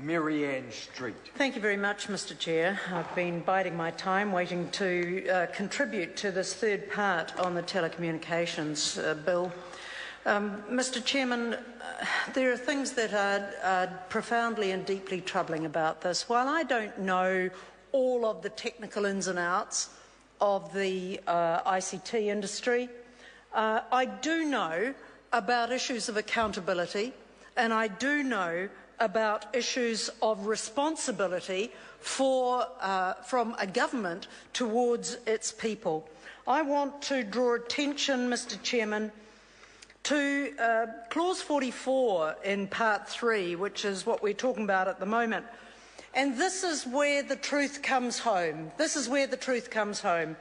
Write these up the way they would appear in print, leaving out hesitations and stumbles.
Marianne Street. Thank you very much, Mr Chair. I've been biding my time waiting to contribute to this third part on the Telecommunications Bill. Mr Chairman, there are things that are profoundly and deeply troubling about this. While I don't know all of the technical ins and outs of the ICT industry, I do know about issues of accountability, and I do know about issues of responsibility from a government towards its people. I want to draw attention, Mr Chairman, to clause 44 in part 3, which is what we're talking about at the moment. And this is where the truth comes home. This is where the truth comes home.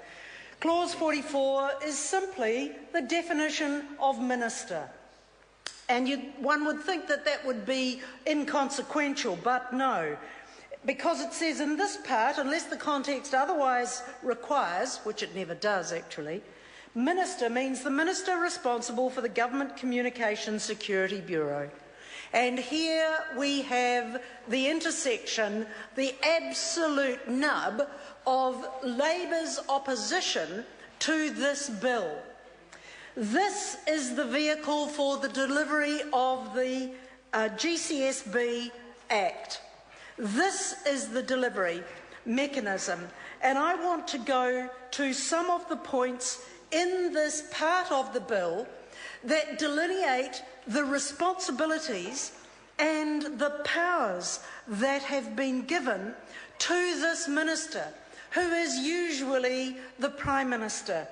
Clause 44 is simply the definition of minister. And one would think that that would be inconsequential, but no. Because it says in this part, unless the context otherwise requires, which it never does actually, minister means the minister responsible for the Government Communications Security Bureau. And here we have the intersection, the absolute nub of Labor's opposition to this bill. This is the vehicle for the delivery of the GCSB Act. This is the delivery mechanism. And I want to go to some of the points in this part of the bill that delineate the responsibilities and the powers that have been given to this minister, who is usually the Prime Minister.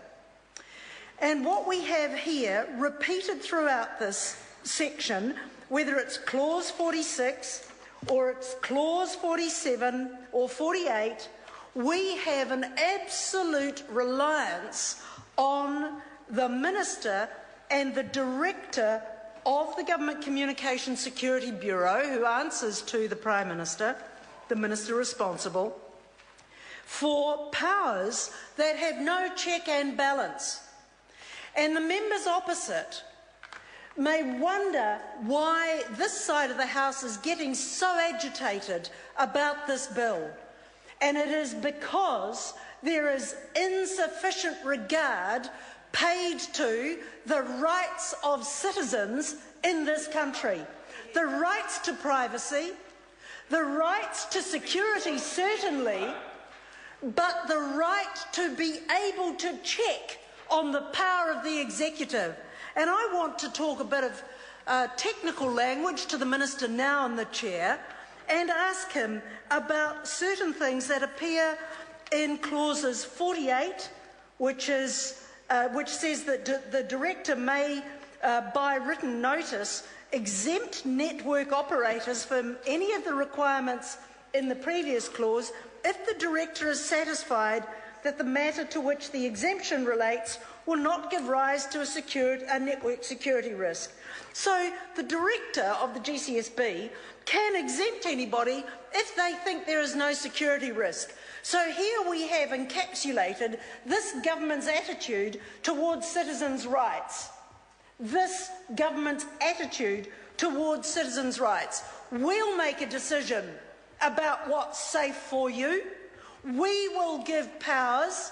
And what we have here, repeated throughout this section, whether it's clause 46 or it's clause 47 or 48, we have an absolute reliance on the minister and the director of the Government Communications Security Bureau, who answers to the Prime Minister, the minister responsible, for powers that have no check and balance. And the members opposite may wonder why this side of the House is getting so agitated about this bill. And it is because there is insufficient regard paid to the rights of citizens in this country. The rights to privacy, the rights to security certainly, but the right to be able to check on the power of the executive. And I want to talk a bit of technical language to the Minister now in the chair and ask him about certain things that appear in clauses 48, which says that the director may, by written notice, exempt network operators from any of the requirements in the previous clause if the director is satisfied that the matter to which the exemption relates will not give rise to a network security risk. So the director of the GCSB can exempt anybody if they think there is no security risk. So here we have encapsulated this government's attitude towards citizens' rights. This government's attitude towards citizens' rights. We'll make a decision about what's safe for you. We will give powers,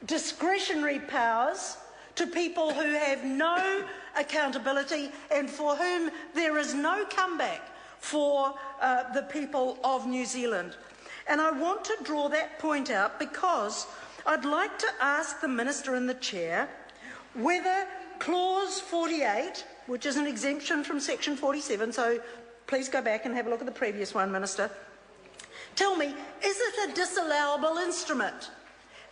discretionary powers, to people who have no accountability and for whom there is no comeback for the people of New Zealand. And I want to draw that point out because I'd like to ask the Minister in the chair whether clause 48, which is an exemption from section 47, so please go back and have a look at the previous one, Minister. Tell me, is it a disallowable instrument?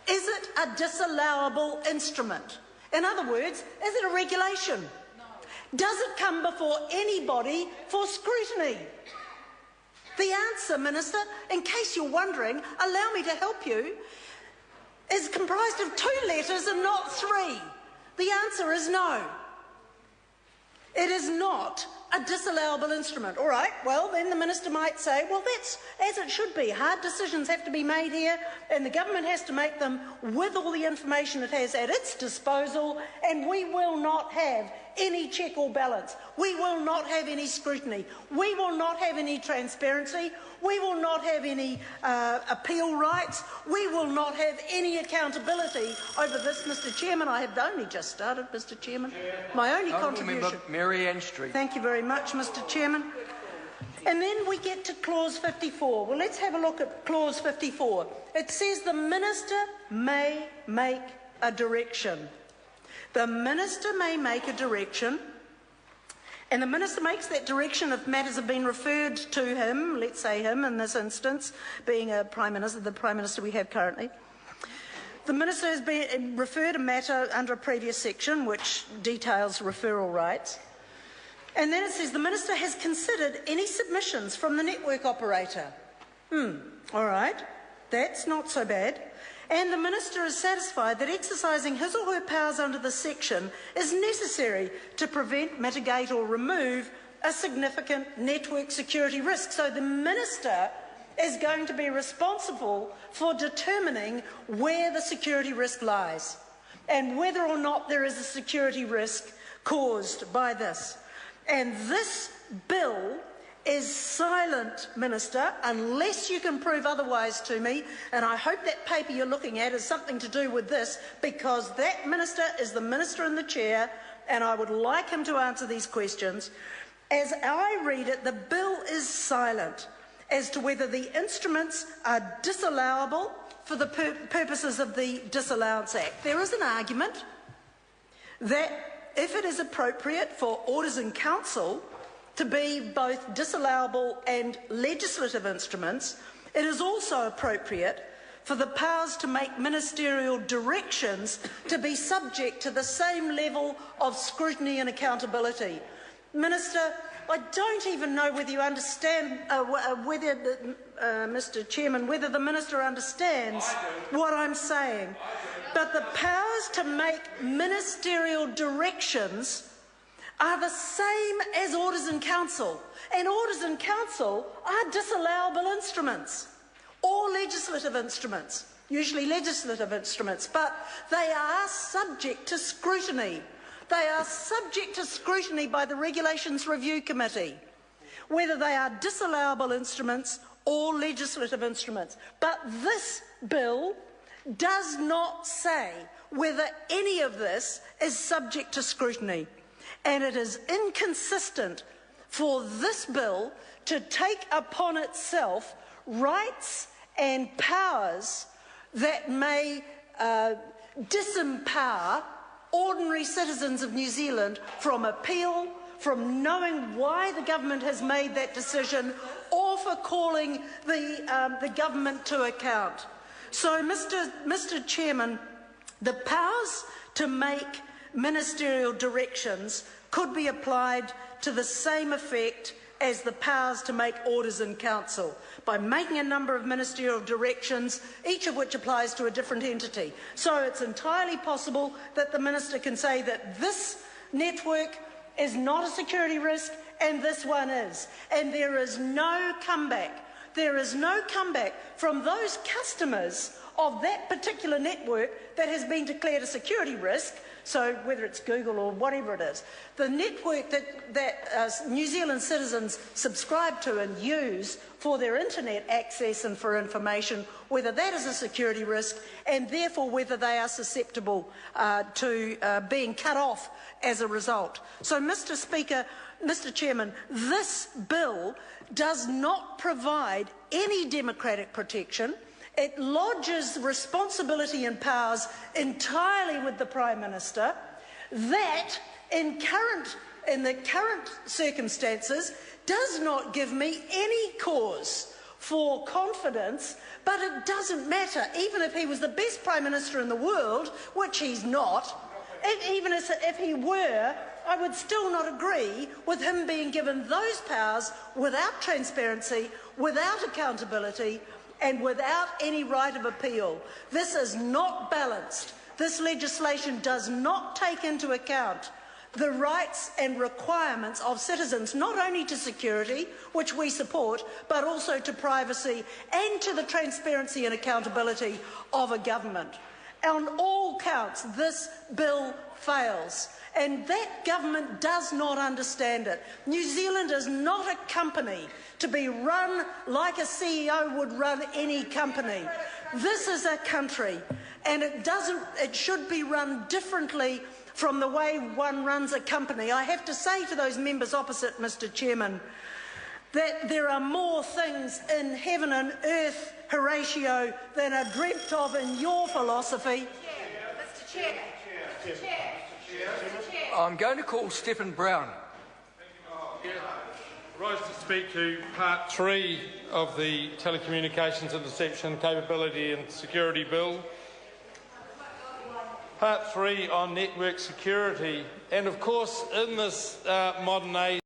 Is it a disallowable instrument? In other words, is it a regulation? No. Does it come before anybody for scrutiny? The answer, Minister, in case you're wondering, allow me to help you, is comprised of 2 letters and not 3. The answer is no. It is not a disallowable instrument. All right, well, then the Minister might say, well, that's as it should be. Hard decisions have to be made here, and the government has to make them with all the information it has at its disposal, and we will not have any check or balance. We will not have any scrutiny. We will not have any transparency. We will not have any appeal rights. We will not have any accountability over this, Mr Chairman. I have only just started, Mr Chairman. My only contribution. Mary Ann Street. Thank you very much, Mr Chairman. And then we get to clause 54. Well, let's have a look at clause 54. It says the minister may make a direction. The minister may make a direction, and the minister makes that direction if matters have been referred to him, let's say him in this instance, being a Prime Minister, the Prime Minister we have currently. The minister has been referred a matter under a previous section which details referral rights. And then it says the minister has considered any submissions from the network operator. All right, that's not so bad. And the minister is satisfied that exercising his or her powers under this section is necessary to prevent, mitigate or remove a significant network security risk. So the minister is going to be responsible for determining where the security risk lies and whether or not there is a security risk caused by this. And this bill is silent, Minister, unless you can prove otherwise to me, and I hope that paper you're looking at has something to do with this, because that minister is the minister in the chair, and I would like him to answer these questions. As I read it, the bill is silent as to whether the instruments are disallowable for the purposes of the Disallowance Act. There is an argument that if it is appropriate for orders in council to be both disallowable and legislative instruments, it is also appropriate for the powers to make ministerial directions to be subject to the same level of scrutiny and accountability. Minister, I don't even know whether you understand, Mr Chairman, whether the minister understands what I'm saying. But the powers to make ministerial directions are the same as orders in council. And orders in council are disallowable instruments or legislative instruments, usually legislative instruments, but they are subject to scrutiny. They are subject to scrutiny by the Regulations Review Committee, whether they are disallowable instruments or legislative instruments. But this bill does not say whether any of this is subject to scrutiny. And it is inconsistent for this bill to take upon itself rights and powers that may disempower ordinary citizens of New Zealand from appeal, from knowing why the government has made that decision, or for calling the government to account. So, Mr Chairman, the powers to make ministerial directions could be applied to the same effect as the powers to make orders in council, by making a number of ministerial directions, each of which applies to a different entity. So it's entirely possible that the minister can say that this network is not a security risk and this one is. And there is no comeback. There is no comeback from those customers of that particular network that has been declared a security risk. So whether it's Google or whatever it is, the network that New Zealand citizens subscribe to and use for their internet access and for information, whether that is a security risk and therefore whether they are susceptible to being cut off as a result. So, Mr Speaker, Mr Chairman, this bill does not provide any democratic protection. It lodges responsibility and powers entirely with the Prime Minister that, in the current circumstances, does not give me any cause for confidence, but it doesn't matter. Even if he was the best Prime Minister in the world, which he's not, even if he were, I would still not agree with him being given those powers without transparency, without accountability, and without any right of appeal. This is not balanced. This legislation does not take into account the rights and requirements of citizens, not only to security, which we support, but also to privacy and to the transparency and accountability of a government. On all counts, this bill fails. And that government does not understand it. New Zealand is not a company to be run like a CEO would run any company. This is a country, and it should be run differently from the way one runs a company. I have to say to those members opposite, Mr. Chairman, that there are more things in heaven and earth, Horatio, than are dreamt of in your philosophy. Mr. Chair. I'm going to call Stephen Brown. Rise to speak to Part 3 of the Telecommunications Interception Capability and Security Bill. Part 3 on network security. And of course, in this modern age,